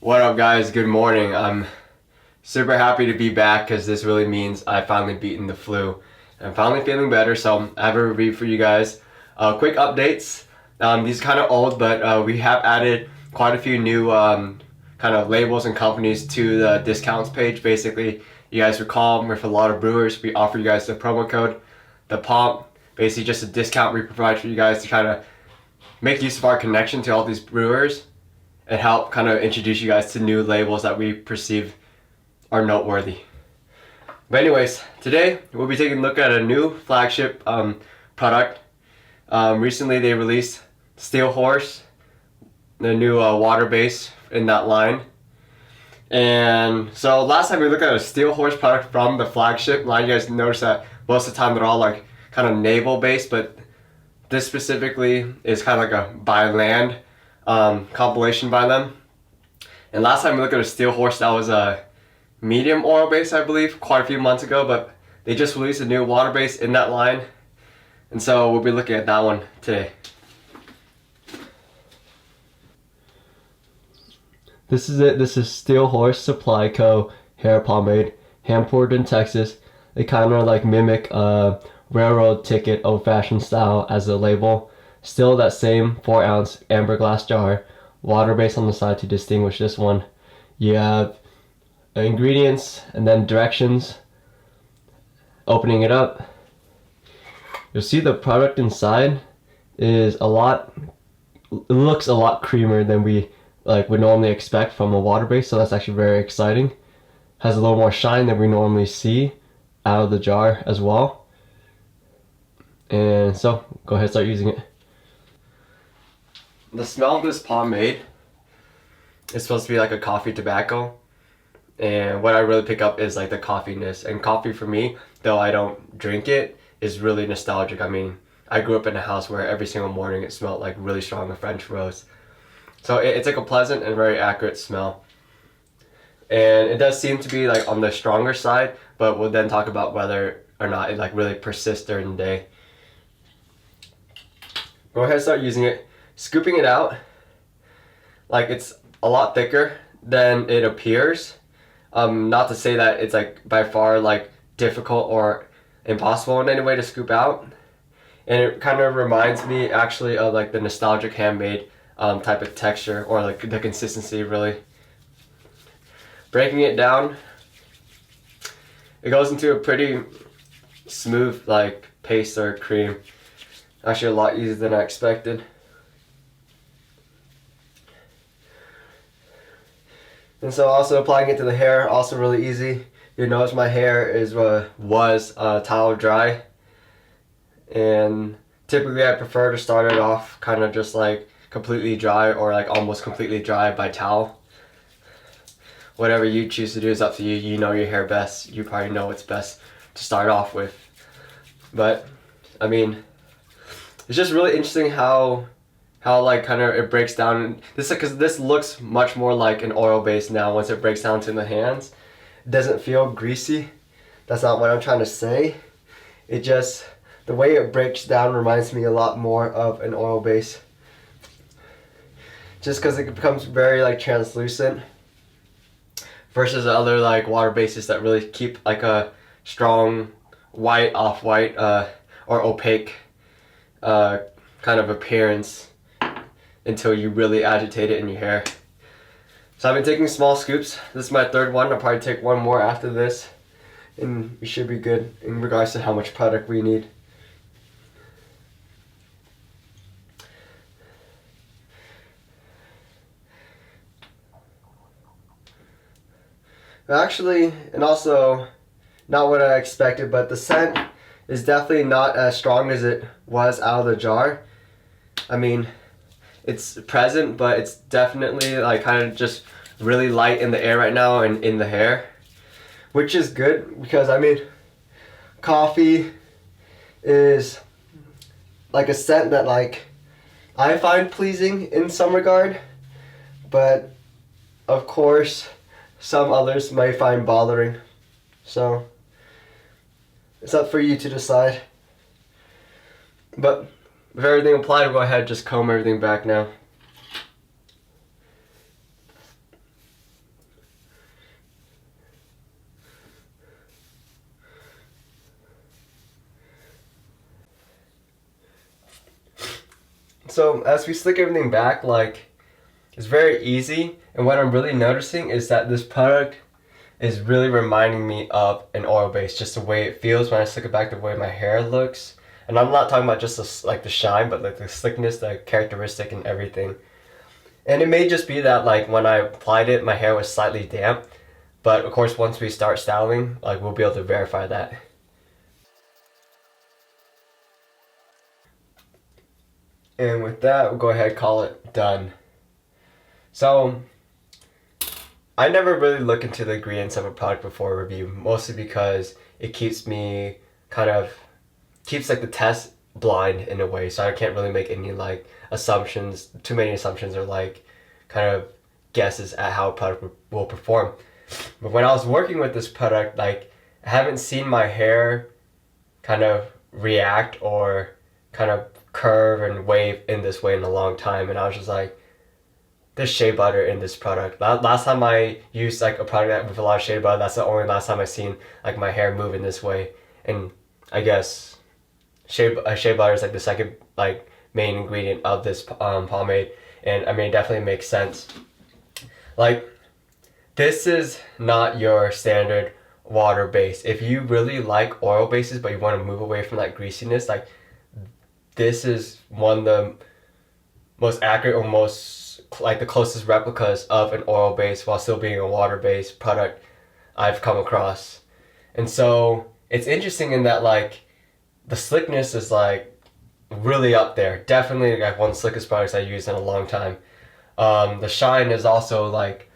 What up, guys? Good morning. I'm super happy to be back because this really means I finally beaten the flu. I'm finally feeling better, so I have a review for you guys. Quick updates. These are kind of old, but we have added quite a few new kind of labels and companies to the discounts page. Basically, you guys recall with a lot of brewers, we offer you guys the promo code, the Pomp. Basically, just a discount we provide for you guys to kind of make use of our connection to all these brewers and help kind of introduce you guys to new labels that we perceive are noteworthy. But anyways, today we'll be taking a look at a new Flagship product. Recently they released Steel Horse, the new water base in that line. And so last time we looked at a Steel Horse product from the Flagship line, you guys notice that most of the time they're all like kind of naval based, but this specifically is kind of like a by land compilation by them. And last time we looked at a Steel Horse, that was a medium oil base, I believe, quite a few months ago, but they just released a new water base in that line, and so we'll be looking at that one today. This is it. This is Steel Horse Supply Co. hair pomade, hand poured in Texas. They kind of like mimic railroad ticket old-fashioned style as a label. Still that same 4-ounce amber glass jar, water base on the side to distinguish this one. You have ingredients and then directions. Opening it up, you'll see the product inside is it looks a lot creamier than we would normally expect from a water base, so that's actually very exciting. Has a little more shine than we normally see out of the jar as well. And so go ahead and start using it. The smell of this pomade is supposed to be like a coffee tobacco, and what I really pick up is like the coffeeness. And coffee for me, though I don't drink it, is really nostalgic. I mean, I grew up in a house where every single morning it smelled like really strong of French roast. So it's like a pleasant and very accurate smell. And it does seem to be like on the stronger side, but we'll then talk about whether or not it like really persists during the day. Go ahead and start using it. Scooping it out, like it's a lot thicker than it appears. Not to say that it's like by far like difficult or impossible in any way to scoop out. And it kind of reminds me actually of like the nostalgic handmade type of texture, or like the consistency really. Breaking it down, it goes into a pretty smooth like paste or cream. Actually a lot easier than I expected. And so also applying it to the hair, also really easy. You'll notice my hair was towel dry. And typically I prefer to start it off kind of just like completely dry, or like almost completely dry by towel. Whatever you choose to do is up to you. You know your hair best. You probably know what's best to start off with. But I mean, it's just really interesting how like kind of it breaks down. This because this looks much more like an oil base now once it breaks down to the hands. It doesn't feel greasy. That's not what I'm trying to say. It just, the way it breaks down reminds me a lot more of an oil base. Just because it becomes very like translucent versus other like water bases that really keep like a strong white, off-white or opaque kind of appearance until you really agitate it in your hair. So I've been taking small scoops. This is my third one. I'll probably take one more after this, and we should be good in regards to how much product we need. Actually, and also not what I expected, but the scent is definitely not as strong as it was out of the jar. I mean, it's present, but it's definitely like kind of just really light in the air right now and in the hair, which is good because I mean, coffee is like a scent that like I find pleasing in some regard, but of course some others may find bothering. So it's up for you to decide. But with everything applied, we'll go ahead and just comb everything back now. So as we slick everything back, like, it's very easy. And what I'm really noticing is that this product is really reminding me of an oil base, just the way it feels when I slick it back, the way my hair looks. And I'm not talking about just the shine, but like the slickness, the characteristic and everything. And it may just be that like when I applied it, my hair was slightly damp. But of course, once we start styling, like we'll be able to verify that. And with that, we'll go ahead and call it done. So I never really look into the ingredients of a product before review, mostly because it keeps me kind of keeps like the test blind in a way, so I can't really make any like assumptions, too many assumptions or like kind of guesses at how a product will perform. But when I was working with this product, like I haven't seen my hair kind of react or kind of curve and wave in this way in a long time, and I was just like, there's shea butter in this product. Last time I used like a product with a lot of shea butter, that's the only last time I seen like my hair move in this way. And I guess shea butter is like the second like main ingredient of this pomade, and I mean it definitely makes sense. Like, this is not your standard water base. If you really like oil bases but you want to move away from that greasiness, like this is one of the most accurate or most like the closest replicas of an oil base while still being a water based product I've come across. And so it's interesting in that like the slickness is like really up there. Definitely like one of the slickest products I used in a long time. The shine is also like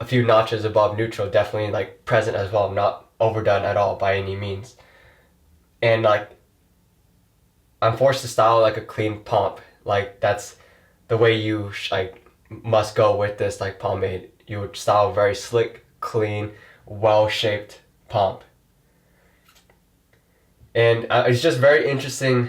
a few notches above neutral, definitely like present as well, not overdone at all by any means. And like I'm forced to style like a clean pomp. Like that's the way you like must go with this like pomade. You would style very slick, clean, well-shaped pomp. And it's just very interesting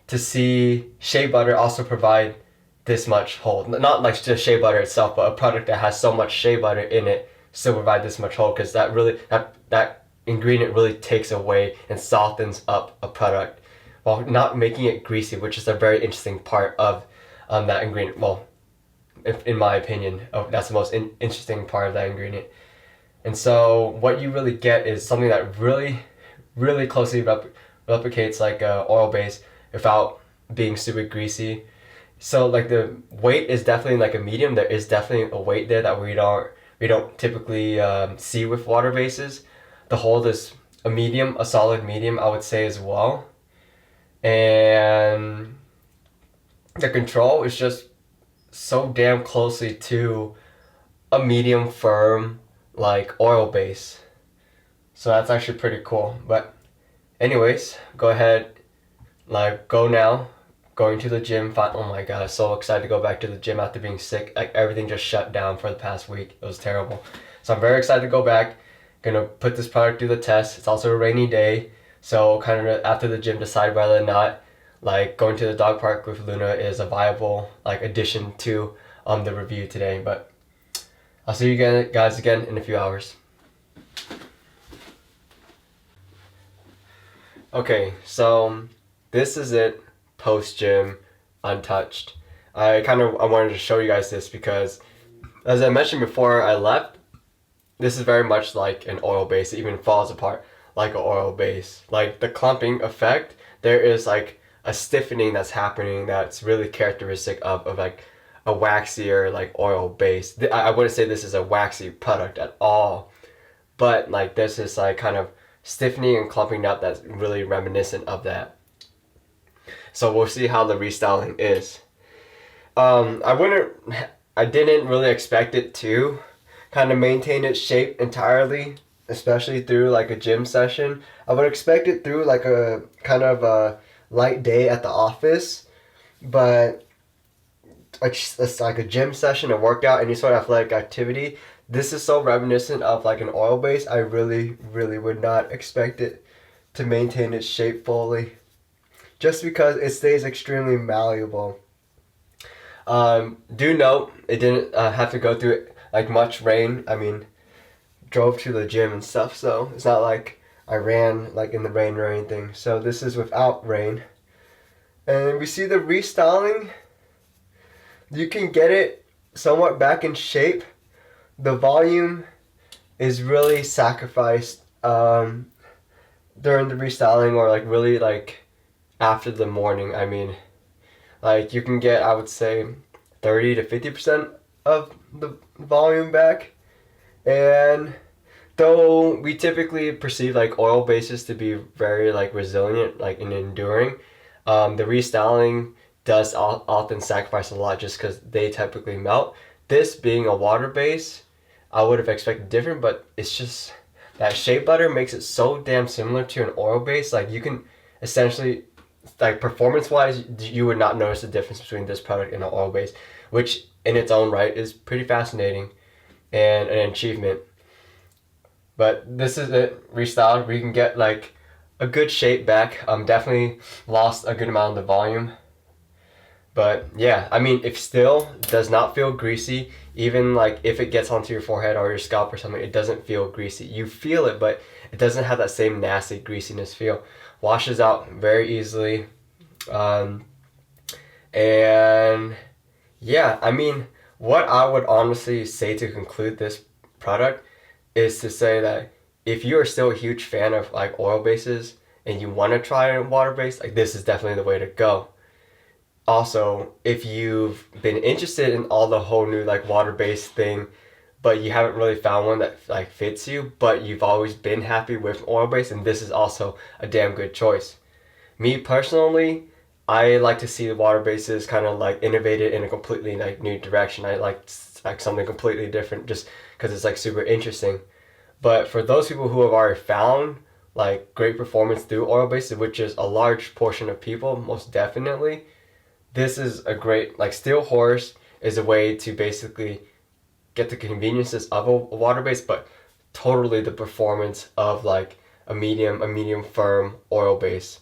to see shea butter also provide this much hold. Not like just shea butter itself, but a product that has so much shea butter in it still provide this much hold, because that ingredient really takes away and softens up a product while not making it greasy, which is a very interesting part of that ingredient. Well, in my opinion, that's the most interesting part of that ingredient. And so what you really get is something that really, really closely replicates like a oil base without being super greasy. So like the weight is definitely like a medium. There is definitely a weight there that we don't typically see with water bases. The hold is a medium, a solid medium, I would say as well. And the control is just so damn closely to a medium firm like oil base. So that's actually pretty cool. But anyways, go ahead, like go now, going to the gym. Oh my god, so excited to go back to the gym after being sick. Like everything just shut down for the past week. It was terrible. So I'm very excited to go back. Gonna put this product through the test. It's also a rainy day, so kind of after the gym decide whether or not like going to the dog park with Luna is a viable like addition to the review today. But I'll see you guys again in a few hours. Okay, so this is it post gym, untouched. I wanted to show you guys this because, as I mentioned before I left, this is very much like an oil base. It even falls apart like an oil base. Like the clumping effect, there is like a stiffening that's happening that's really characteristic of like a waxier like oil base. I wouldn't say this is a waxy product at all, but like there's this like kind of stiffening and clumping up that's really reminiscent of that. So we'll see how the restyling is. I didn't really expect it to kind of maintain its shape entirely, especially through like a gym session. I would expect it through like a kind of a light day at the office, but it's like a gym session, a workout, any sort of athletic activity. This is so reminiscent of like an oil base. I really, really would not expect it to maintain its shape fully, just because it stays extremely malleable. Do note, it didn't have to go through like much rain. I mean, drove to the gym and stuff, so it's not like I ran like in the rain or anything. So this is without rain. And we see the restyling. You can get it somewhat back in shape. The volume is really sacrificed during the restyling, or like really like after the morning. I mean, like you can get, I would say, 30 to 50% of the volume back. And though we typically perceive like oil bases to be very like resilient, like and enduring, the restyling does often sacrifice a lot just because they typically melt. This being a water base, I would have expected different, but it's just that shea butter makes it so damn similar to an oil base. Like you can essentially, like performance wise, you would not notice the difference between this product and an oil base, which in its own right is pretty fascinating and an achievement. But this is it restyled, where you can get like a good shape back. Definitely lost a good amount of the volume. But yeah, I mean, if still does not feel greasy, even like if it gets onto your forehead or your scalp or something, it doesn't feel greasy. You feel it, but it doesn't have that same nasty greasiness feel. Washes out very easily. And yeah, I mean, what I would honestly say to conclude this product is to say that if you are still a huge fan of like oil bases and you want to try a water base, like this is definitely the way to go. Also, if you've been interested in all the whole new like water-based thing, but you haven't really found one that like fits you, but you've always been happy with oil-based, and this is also a damn good choice. Me personally, I like to see the water bases kind of like innovated in a completely like new direction. I like something completely different just because it's like super interesting. But for those people who have already found like great performance through oil bases, which is a large portion of people, most definitely, this is a great, like Steel Horse is a way to basically get the conveniences of a water base, but totally the performance of like a medium firm oil base.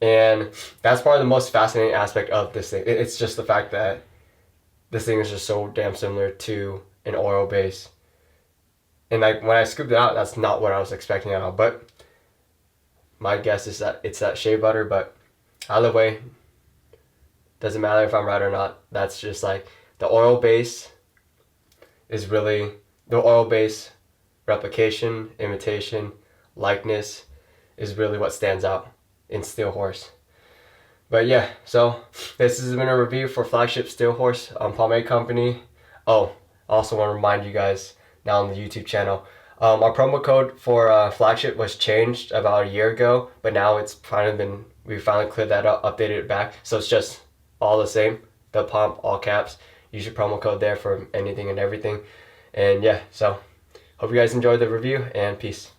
And that's probably the most fascinating aspect of this thing. It's just the fact that this thing is just so damn similar to an oil base. And like when I scooped it out, that's not what I was expecting at all. But my guess is that it's that shea butter, but either way, doesn't matter if I'm right or not. That's just like the oil base is really the oil base replication, imitation, likeness is really what stands out in Steel Horse. But yeah, so this has been a review for Flagship Steel Horse Pomade Company. Oh, I also want to remind you guys now on the YouTube channel, our promo code for Flagship was changed about a year ago, but now it's finally been, we finally cleared that up, updated it back. So it's just all the same, the Pomp, all caps. Use your promo code there for anything and everything. And yeah, so hope you guys enjoyed the review, and peace.